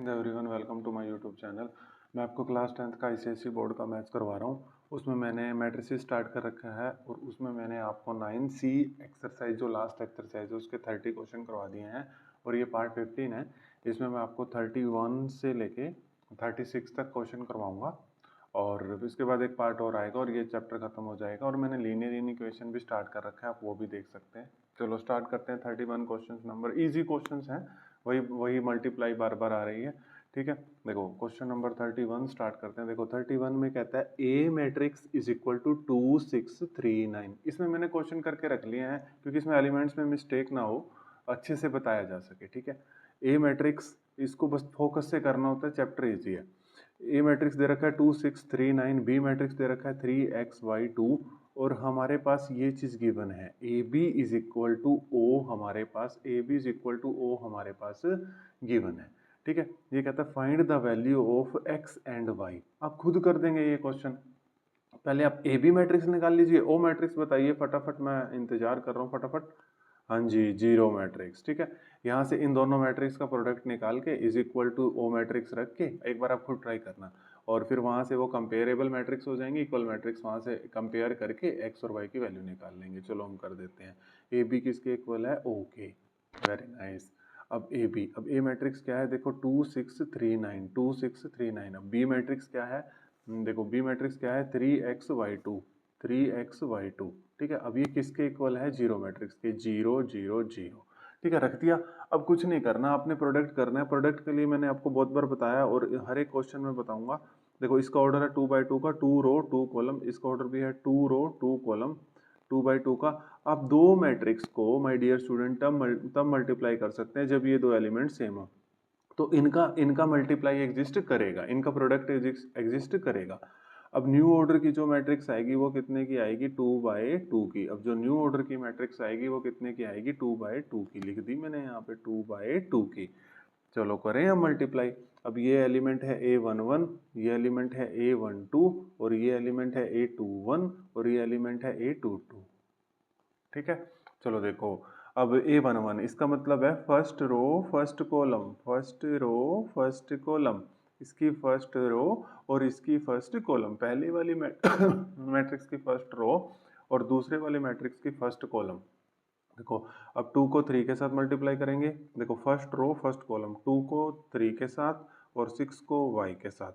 Everyone, welcome to my YouTube channel. मैं आपको class 10th का आईसीएसई बोर्ड का मैथ्स करवा रहा हूँ। उसमें मैंने मैट्रिसेस स्टार्ट कर रखा है और उसमें मैंने आपको 9C एक्सरसाइज जो लास्ट एक्सरसाइज है उसके 30 क्वेश्चन करवा दिए हैं और ये पार्ट 15 है। इसमें मैं आपको 31 से लेके 36 तक क्वेश्चन करवाऊँगा और इसके बाद एक पार्ट और आएगा और ये चैप्टर खत्म हो जाएगा। और मैंने लीनियर इक्वेशन भी स्टार्ट कर रखा है, आप वो भी देख सकते हैं। चलो स्टार्ट करते हैं। 31 क्वेश्चन नंबर ईजी क्वेश्चन हैं, वही मल्टीप्लाई बार बार आ रही है। ठीक है, देखो क्वेश्चन नंबर 31 स्टार्ट करते हैं। देखो 31 में कहता है ए मैट्रिक्स इज इक्वल टू 2 6 3 9। इसमें मैंने क्वेश्चन करके रख लिए हैं क्योंकि इसमें एलिमेंट्स में मिस्टेक ना हो, अच्छे से बताया जा सके। ठीक है, ए मैट्रिक्स इसको बस फोकस से करना होता है, चैप्टर इजी है। ए मैट्रिक्स दे रखा है 2 6 3 9, बी मैट्रिक्स दे रखा है 3xy2 और हमारे पास ये चीज गिवन है A B is equal to O. हमारे पास A B is equal to O हमारे पास गिवन है। ठीक है, ये कहता है find the value of x and y। आप खुद कर देंगे ये क्वेश्चन। पहले आप ए बी मैट्रिक्स निकाल लीजिए, ओ मैट्रिक्स बताइए फटाफट, मैं इंतजार कर रहा हूँ फटाफट। हाँ जी, जीरो मैट्रिक्स। ठीक है, यहाँ से इन दोनों मैट्रिक्स का प्रोडक्ट निकाल के is equal to O matrix रख के एक बार आप खुद ट्राई करना और फिर वहाँ से वो कंपेरेबल मैट्रिक्स हो जाएंगे, इक्वल मैट्रिक्स वहाँ से कंपेयर करके एक्स और वाई की वैल्यू निकाल लेंगे। चलो हम कर देते हैं। ए बी किसके इक्वल है? Okay, very nice. अब ए बी, अब ए मैट्रिक्स क्या है? देखो 2 6 3 9, 2 6 3 9। अब बी मैट्रिक्स क्या है? देखो बी मैट्रिक्स क्या है? 3xy2, 3xy2। ठीक है, अब ये किसके इक्वल है? जीरो मैट्रिक्स के, 0 0 0। ठीक है, रख दिया। अब कुछ नहीं करना, आपने प्रोडक्ट करना है। प्रोडक्ट के लिए मैंने आपको बहुत बार बताया और हर एक क्वेश्चन में बताऊंगा। देखो इसका ऑर्डर है 2x2 का, 2 रो 2 कॉलम। इसका ऑर्डर भी है 2 रो 2 कॉलम, 2x2 का। आप दो मैट्रिक्स को माय डियर स्टूडेंट तब मल्टीप्लाई कर सकते हैं जब ये दो एलिमेंट सेम हो। तो इनका मल्टीप्लाई एग्जिस्ट करेगा, इनका प्रोडक्ट एग्जिस्ट करेगा। अब न्यू ऑर्डर की जो मैट्रिक्स आएगी वो कितने की आएगी? 2/2 की। अब जो न्यू ऑर्डर की मैट्रिक्स आएगी वो कितने की आएगी? 2/2 की। लिख दी मैंने यहाँ पे 2/2 की। चलो करें हम मल्टीप्लाई। अब ये एलिमेंट है A11, ये एलिमेंट है A12 और ये एलिमेंट है A21 और ये एलिमेंट है A22। ठीक है, चलो देखो अब A11 इसका मतलब है first row first column, first row first column, इसकी फर्स्ट रो और इसकी फर्स्ट कॉलम। पहली वाली मैट्रिक्स की फर्स्ट रो और दूसरे वाले मैट्रिक्स की फर्स्ट कॉलम। देखो अब 2 को 3 के साथ मल्टीप्लाई करेंगे। देखो फर्स्ट रो फर्स्ट कॉलम, 2 को 3 के साथ और 6 को y के साथ।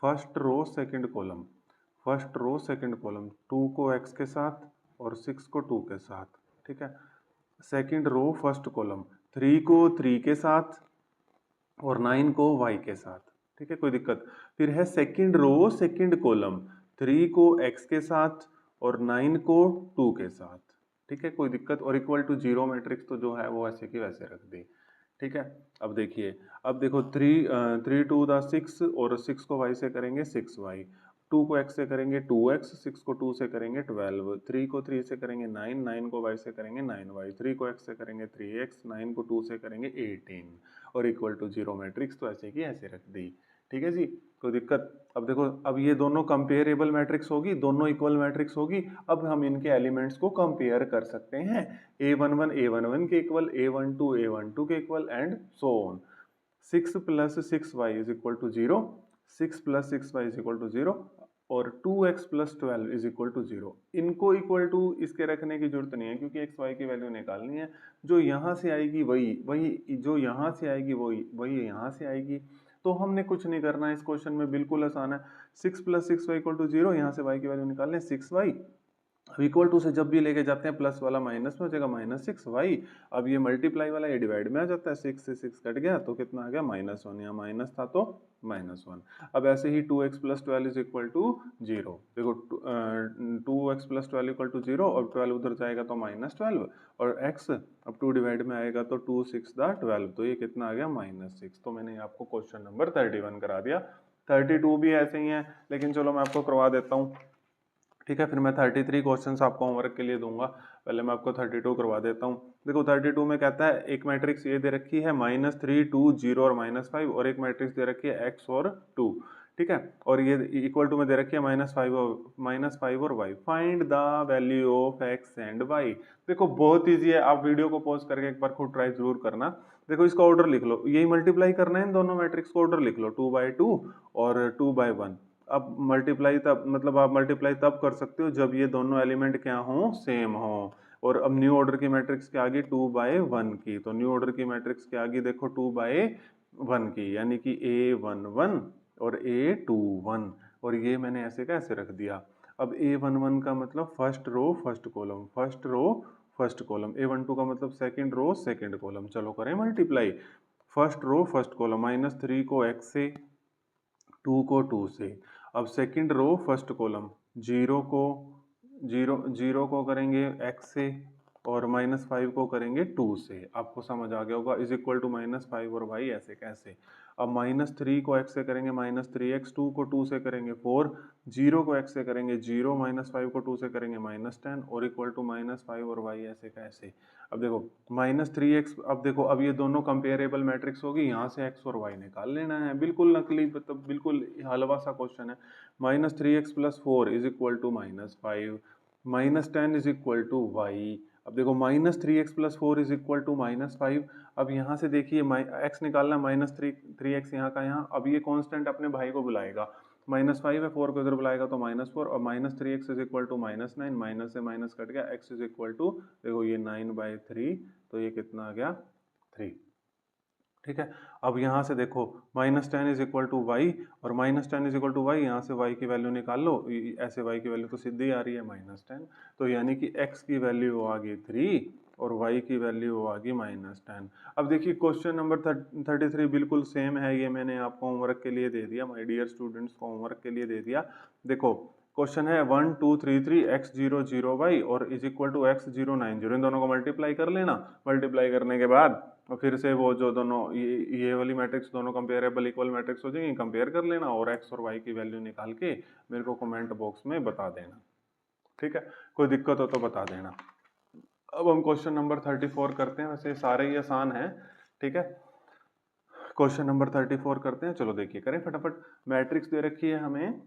First row second column, first row second column, 2 को x के साथ और 6 को 2 के साथ। ठीक है, सेकंड रो फर्स्ट कॉलम, 3 को 3 के साथ और 9 को y के साथ। ठीक है, कोई दिक्कत? फिर है सेकंड रो सेकंड कॉलम, 3 को x के साथ और 9 को 2 के साथ। ठीक है, कोई दिक्कत? और इक्वल टू जीरो मैट्रिक्स तो जो है वो ऐसे की वैसे रख दी। ठीक है, अब देखिए, अब देखो 3 2 6 और 6 को y से करेंगे 6y, 2 को x से करेंगे 2x, 6 को 2 से करेंगे 12, 3 को 3 से करेंगे 9, 9 को y से करेंगे 9y, 3 को x से करेंगे 3x, 9 को 2 से करेंगे 18 और इक्वल टू जीरो मैट्रिक्स तो ऐसे की ऐसे रख दी। ठीक है जी, कोई दिक्कत? अब देखो, अब ये दोनों कंपेरेबल मैट्रिक्स होगी, दोनों इक्वल मैट्रिक्स होगी। अब हम इनके एलिमेंट्स को कंपेयर कर सकते हैं। A11 A11 के इक्वल, A12 A12 के equal and so on. 6 + 6y is equal to 0, 6 + 6y is equal to 0 और 2x + 12 इज इक्वल टू 0। इनको इक्वल टू इसके रखने की जरूरत नहीं है क्योंकि x y की वैल्यू निकालनी है। जो यहाँ से आएगी वही वही, जो यहाँ से आएगी वही वही यहाँ से आएगी। तो हमने कुछ नहीं करना है इस क्वेश्चन में, बिल्कुल आसान है। 6 + 6y इक्वल टू 0, यहाँ से y की वैल्यू निकालने 6y। अब इक्वल टू से जब भी लेके जाते हैं प्लस वाला माइनस में हो जाएगा -6y। अब ये मल्टीप्लाई वाला ये डिवाइड में आ जाता है, 6 से 6 कट गया तो कितना आ गया? -1। यहाँ माइनस था तो -1। अब ऐसे ही 2x + 12 इज इक्वल टू 0। देखो 2x + 12 इक्वल टू 0 और 12 उधर जाएगा तो -12 और x अब 2 डिवाइड में आएगा तो 2 6 12, तो ये कितना आ गया? -6। तो मैंने आपको क्वेश्चन नंबर 31 करा दिया। 32 भी ऐसे ही है, लेकिन चलो मैं आपको करवा देता हूँ। ठीक है, फिर मैं 33 क्वेश्चंस आपको होमवर्क के लिए दूंगा। पहले मैं आपको 32 करवा देता हूँ। देखो 32 में कहता है एक मैट्रिक्स ये दे रखी है -3 2 0 और -5 और एक मैट्रिक्स दे रखी है x और 2। ठीक है, और ये इक्वल टू में दे रखी है -5 और y। Find the value of x and y। देखो बहुत ईजी है, आप वीडियो को पॉज करके एक बार खुद ट्राई जरूर करना। देखो इसका ऑर्डर लिख लो, यही मल्टीप्लाई करना है इन दोनों मैट्रिक्स को, ऑर्डर लिख लो 2/2 और 2/1। अब मल्टीप्लाई तब मतलब आप मल्टीप्लाई तब कर सकते हो जब ये दोनों एलिमेंट क्या हो, सेम हो। और अब न्यू ऑर्डर की मैट्रिक्स क्या आ गई 2/1 की, तो न्यू ऑर्डर की मैट्रिक्स क्या आ गई देखो 2/1 की, यानी कि A11 और A21, और ये मैंने ऐसे का ऐसे रख दिया। अब A11 का मतलब first row first column, first row first column, A12 का मतलब सेकंड रो सेकंड कॉलम। चलो करें multiply, first row first column, -3 को x से, 2 को 2 से। अब सेकंड रो फर्स्ट कॉलम, 0 को करेंगे x से और -5 को करेंगे 2 से। आपको समझ आ गया होगा, इज इक्वल टू -5 और y ऐसे कैसे। अब -3 को x से करेंगे -3x, 2 को 2 से करेंगे 4, 0 को x से करेंगे 0, -5 को 2 से करेंगे -10 और इक्वल टू -5 और y ऐसे कैसे। अब देखो -3x, अब देखो अब ये दोनों कंपेरेबल मैट्रिक्स होगी, यहाँ से x और y निकाल लेना है, बिल्कुल नकली, मतलब बिल्कुल हलवा सा क्वेश्चन है। -3x + 4 is equal to -5, -10 is equal to y। अब देखो -3x + 4 इज इक्वल टू -5। अब यहाँ से देखिए x निकालना, -3x यहाँ का यहाँ, अब ये कांस्टेंट अपने भाई को बुलाएगा, -5 है, 4 को इधर बुलाएगा तो -4, और -3x is equal to -9, minus से माइनस कट गया, x इज इक्वल टू देखो ये 9/3, तो ये कितना आ गया 3। ठीक है, अब यहाँ से देखो -10 इज इक्वल टू वाई, और -10 इज इक्वल टू वाई, यहाँ से y की वैल्यू निकाल लो, ऐसे y की वैल्यू तो सीधी आ रही है -10, तो यानी कि x की वैल्यू आ गई 3 और y की वैल्यू आ गई -10। अब देखिए क्वेश्चन नंबर 33 बिल्कुल सेम है, ये मैंने आपको होमवर्क के लिए दे दिया, माय डियर स्टूडेंट्स को होमवर्क के लिए दे दिया। देखो क्वेश्चन है 1 2 3 3 x0 0y और इज इक्वल टू x0 9 0, इन दोनों को मल्टीप्लाई कर लेना। मल्टीप्लाई करने के बाद और फिर से वो जो दोनों ये वाली मैट्रिक्स दोनों कंपेरेबल इक्वल मैट्रिक्स हो जाएंगी, कंपेयर कर लेना और x और y की वैल्यू निकाल के मेरे को कमेंट बॉक्स में बता देना। ठीक है, कोई दिक्कत हो तो बता देना। अब हम क्वेश्चन नंबर 34 करते हैं, वैसे सारे ही आसान हैं। ठीक है, क्वेश्चन नंबर 34 करते हैं, चलो देखिए करें फटाफट। मैट्रिक्स दे रखी है हमें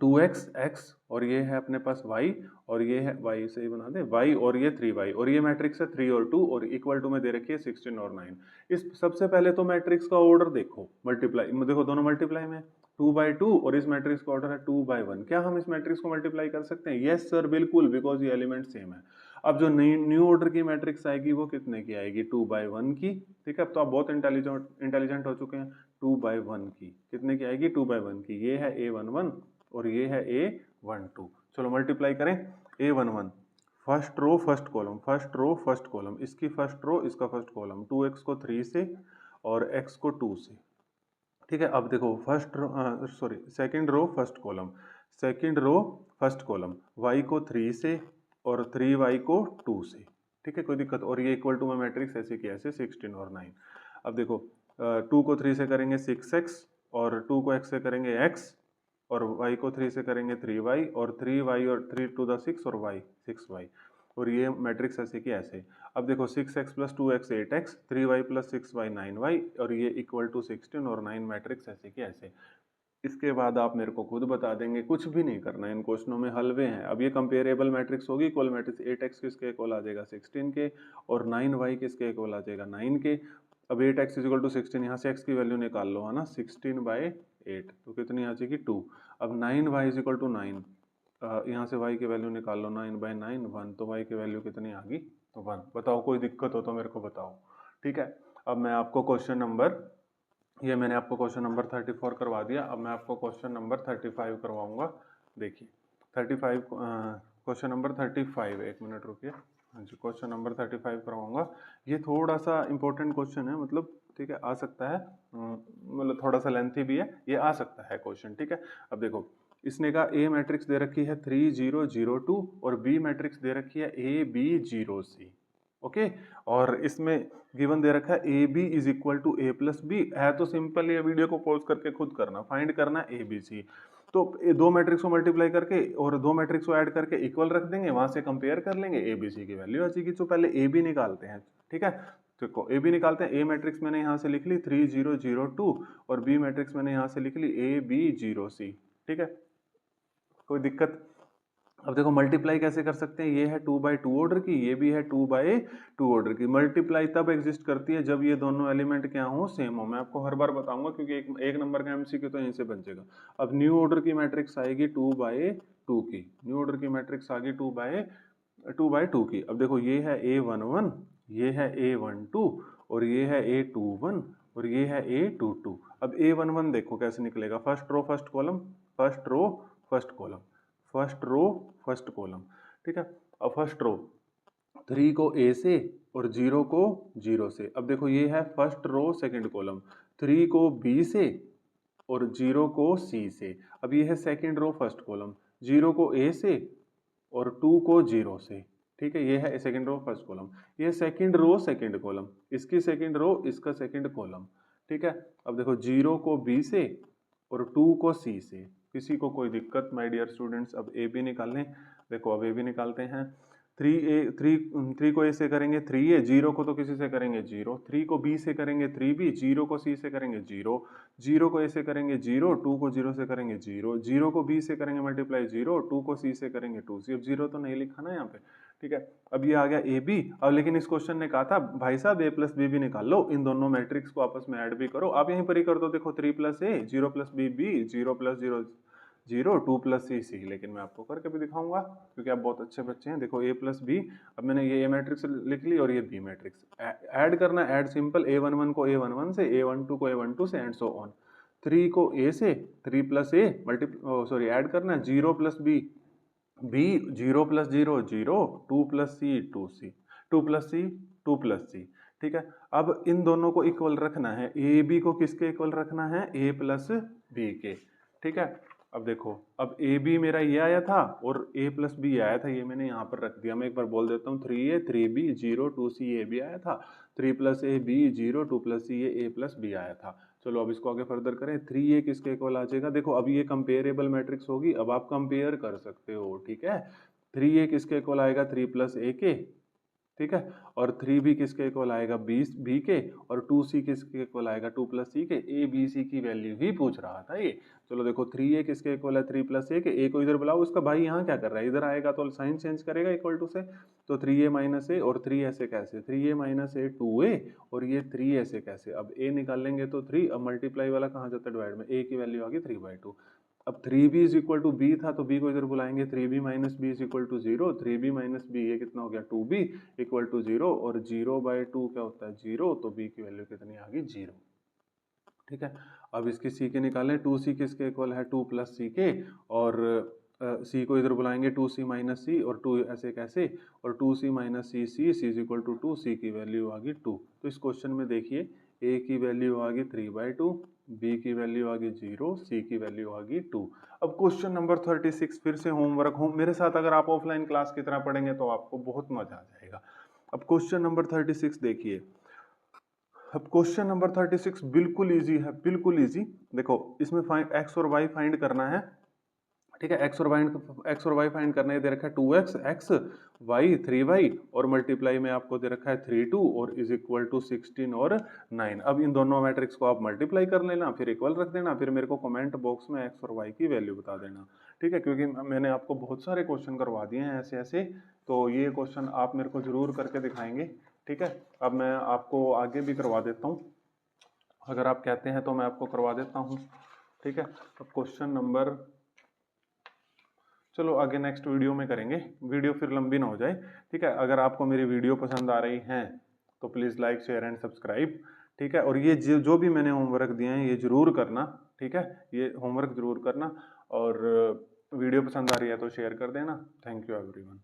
2x x और ये है अपने पास y और ये है y से ही बना दे y और ये 3y, और ये मैट्रिक्स है 3 और 2 और इक्वल टू में दे रखी है 16 और 9। इस सबसे पहले तो मैट्रिक्स का ऑर्डर देखो, मल्टीप्लाई देखो दोनों मल्टीप्लाई में 2/2 और इस मैट्रिक्स का ऑर्डर है 2/1। क्या हम इस मैट्रिक्स को मल्टीप्लाई कर सकते हैं? यस सर बिल्कुल, बिकॉज ये एलिमेंट सेम है। अब जो न्यू ऑर्डर की मैट्रिक्स आएगी वो कितने की आएगी? 2/1 की। ठीक है, अब तो आप बहुत इंटेलिजेंट हो चुके हैं। 2/1 की कितने की आएगी? 2/1 की। ये है A11 और ये है A12। चलो मल्टीप्लाई करें। A11 first row first column, first row first column, इसकी फर्स्ट रो इसका फर्स्ट कॉलम, 2x को 3 से और x को 2 से। ठीक है, अब देखो first row sorry second row first column, second row first column, y को 3 से और 3y को 2 से। ठीक है, कोई दिक्कत? और ये इक्वल टू में मैट्रिक्स ऐसे की ऐसे 16 और 9। अब देखो 2 को 3 से करेंगे 6x और 2 को x से करेंगे x और y को 3 से करेंगे 3y और 3y और 3 to the 6 और y 6y, और ये मैट्रिक्स ऐसे की ऐसे। अब देखो 6x + 2x 8x, 3y + 6y 9y और ये इक्वल टू 16 और 9 मैट्रिक्स ऐसे की ऐसे। इसके बाद आप मेरे को खुद बता देंगे, कुछ भी नहीं करना, इन क्वेश्चनों में हलवे हैं। अब ये कंपेरेबल मैट्रिक्स होगी, इक्वल मैट्रिक्स 8x किसके इक्वल आ जाएगा 16 के और 9y किसके इक्वल आ जाएगा 9 के। अब 8x = 16, यहाँ से x की वैल्यू निकाल लो, है ना, 16/8 तो कितनी आ जाएगी 2। अब 9y = 9, यहाँ से y की वैल्यू निकाल लो, 9/9 1, तो y की वैल्यू कितनी आ गई? तो 1। बताओ, कोई दिक्कत हो तो मेरे को बताओ। ठीक है, अब मैं आपको क्वेश्चन नंबर, ये मैंने आपको क्वेश्चन नंबर 34 करवा दिया। अब मैं आपको क्वेश्चन नंबर 35 करवाऊंगा। देखिए 35 क्वेश्चन नंबर 35, एक मिनट रुकिए। हाँ जी, क्वेश्चन नंबर 35 करवाऊंगा। ये थोड़ा सा इंपॉर्टेंट क्वेश्चन है, मतलब ठीक है, आ सकता है, मतलब थोड़ा सा लेंथी भी है, ये आ सकता है क्वेश्चन। ठीक है, अब देखो इसने कहा ए मैट्रिक्स दे रखी है 3 0 0 2 और बी मैट्रिक्स दे रखी है AB 0 C। ओके, और इसमें गिवन दे रखा है AB = A + B है, तो सिंपल ये वीडियो को पॉज करके खुद करना, फाइंड करना है ABC। तो दो मैट्रिक्स को मल्टीप्लाई करके और दो मैट्रिक्स को ऐड करके इक्वल रख देंगे, वहां से कंपेयर कर लेंगे, ABC की वैल्यू आ जाएगी। तो पहले AB निकालते हैं। ठीक है, देखो AB निकालते हैं। A मैट्रिक्स मैंने यहाँ से लिख ली 3 0 0 2 और B मैट्रिक्स मैंने यहाँ से लिख ली AB 0 C। ठीक है, कोई दिक्कत? अब देखो मल्टीप्लाई कैसे कर सकते हैं, ये है 2/2 ऑर्डर की, ये भी है 2/2 ऑर्डर की। मल्टीप्लाई तब एग्जिस्ट करती है जब ये दोनों एलिमेंट क्या हो, सेम हो। मैं आपको हर बार बताऊंगा क्योंकि एक नंबर का एमसीक्यू तो यहीं से बन जाएगा। अब न्यू ऑर्डर की मैट्रिक्स आएगी 2/2 की, न्यू ऑर्डर की मैट्रिक्स आ गई 2/2 की। अब देखो ये है A11, ये है A12 और ये है A21 और ये है A22। अब A11 देखो कैसे निकलेगा, first row first column, first row first column, first row first column, ठीक है। अब फर्स्ट रो 3 को ए से और 0 को 0 से। अब देखो ये है फर्स्ट रो सेकंड कॉलम, 3 को बी से और 0 को सी से। अब ये है सेकंड रो फर्स्ट कॉलम, 0 को ए से और 2 को 0 से, ठीक है। ये है सेकंड रो फर्स्ट कॉलम, ये सेकंड रो सेकंड कॉलम, इसकी सेकंड रो इसका सेकंड कॉलम, ठीक है। अब देखो 0 को बी से और 2 को सी से। किसी को कोई दिक्कत माय डियर स्टूडेंट्स? अब ए बी निकाल लें। देखो अब ए बी निकालते हैं। 3 को ए से करेंगे 3a, 0 को तो किसी से करेंगे 0, 3 को बी से करेंगे 3b, 0 को सी से करेंगे 0, 0 को ए से करेंगे 0, 2 को 0 से करेंगे 0, 0 को बी से करेंगे मल्टीप्लाई 0, 2 को सी से करेंगे 2c। अब 0 तो नहीं लिखा ना यहाँ पे, ठीक है। अब ये आ गया ए बी। अब लेकिन इस क्वेश्चन ने कहा था भाई साहब a प्लस बी भी निकाल लो, इन दोनों मैट्रिक्स को आपस में ऐड भी करो। आप यहीं पर ही कर दो, देखो 3 plus A, 0 plus B B, 0 plus 0 0, 2 plus C C. लेकिन मैं आपको करके भी दिखाऊंगा क्योंकि आप बहुत अच्छे बच्चे हैं। देखो a प्लस बी, अब मैंने ये a मैट्रिक्स लिख ली और ये b मैट्रिक्स ऐड करना, ऐड सिंपल, a11 को a11 से, a12 को a12 से एंड सो ऑन। 3 को a से, 3 प्लस ए सॉरी ऐड करना है, 0 plus B B, 0 plus 0 0, 2 plus C 2c, 2 plus C 2 plus C, ठीक है। अब इन दोनों को इक्वल रखना है, ए बी को किसके इक्वल रखना है, a प्लस बी के, ठीक है। अब देखो अब ए बी मेरा ये आया था और a प्लस बी आया था, ये मैंने यहाँ पर रख दिया। मैं एक बार बोल देता हूँ, 3a 3b 0 2c A B आया था, 3 plus A B 0 2 plus C A plus B आया था। चलो अब इसको आगे फर्दर करें, 3a किसके इक्वल आ जाएगा, देखो अब ये कंपेरेबल मैट्रिक्स होगी, अब आप कंपेयर कर सकते हो, ठीक है। 3a किसके इक्वल आएगा, 3 प्लस ए के, ठीक है। और 3b किसके इक्वल आएगा, बी के। और 2c किसके इक्वल आएगा, 2 प्लस सी के। ए बी सी की वैल्यू ही पूछ रहा था ये। चलो देखो 3a किसके इक्वल है, 3 प्लस ए के। ए को इधर बुलाओ, उसका भाई यहाँ क्या कर रहा है, इधर आएगा तो साइन चेंज करेगा इक्वल टू से, तो 3a माइनस ए और 3 ऐसे कैसे, 3a माइनस ए 2a और ये 3 ऐसे कैसे। अब a निकाल लेंगे तो 3, अब मल्टीप्लाई वाला कहाँ जाता है डिवाइड में, a की वैल्यू आ गई 3/2। अब 3b is equal to be था तो b को इधर बुलाएंगे, 3b minus B is equal to 0, 3b minus B ये कितना हो गया 2b इक्वल टू 0 और 0/2 क्या होता है 0, तो b की वैल्यू कितनी आ गई 0, ठीक है। अब इसकी c के निकालें, 2c किसके इक्वल है 2 प्लस सी के और c को इधर बुलाएंगे 2c माइनस सी और 2 ऐसे कैसे, और 2c minus C C is equal to 2, c की वैल्यू आ गई 2। तो इस क्वेश्चन में देखिए a की वैल्यू आ गई 3/2, b की वैल्यू आ गई 0, c की वैल्यू आ गई 2। अब क्वेश्चन नंबर 36 फिर से होमवर्क हो, मेरे साथ अगर आप ऑफलाइन क्लास की तरह पढ़ेंगे तो आपको बहुत मजा आ जाएगा। अब क्वेश्चन नंबर 36 देखिए। अब क्वेश्चन नंबर 36 बिल्कुल इजी है, बिल्कुल इजी। देखो इसमें एक्स और वाई फाइंड करना है, ठीक है। एक्स और वाई फाइंड करना है, दे रखा है 2x x y 3y और मल्टीप्लाई में आपको दे रखा है 3 2 और इज इक्वल टू 16 और 9। अब इन दोनों मैट्रिक्स को आप मल्टीप्लाई कर लेना, फिर इक्वल रख देना, फिर मेरे को कमेंट बॉक्स में एक्स और वाई की वैल्यू बता देना, ठीक है। क्योंकि मैंने आपको बहुत सारे क्वेश्चन करवा दिए हैं ऐसे ऐसे, तो ये क्वेश्चन आप मेरे को जरूर करके दिखाएंगे, ठीक है। अब मैं आपको आगे भी करवा देता हूँ, अगर आप कहते हैं तो मैं आपको करवा देता हूँ, ठीक है। अब क्वेश्चन नंबर, चलो आगे नेक्स्ट वीडियो में करेंगे, वीडियो फिर लंबी ना हो जाए, ठीक है। अगर आपको मेरी वीडियो पसंद आ रही हैं तो please like share and subscribe, ठीक है। और ये जो भी मैंने होमवर्क दिए हैं ये जरूर करना, ठीक है, ये होमवर्क जरूर करना। और वीडियो पसंद आ रही है तो शेयर कर देना। Thank you everyone.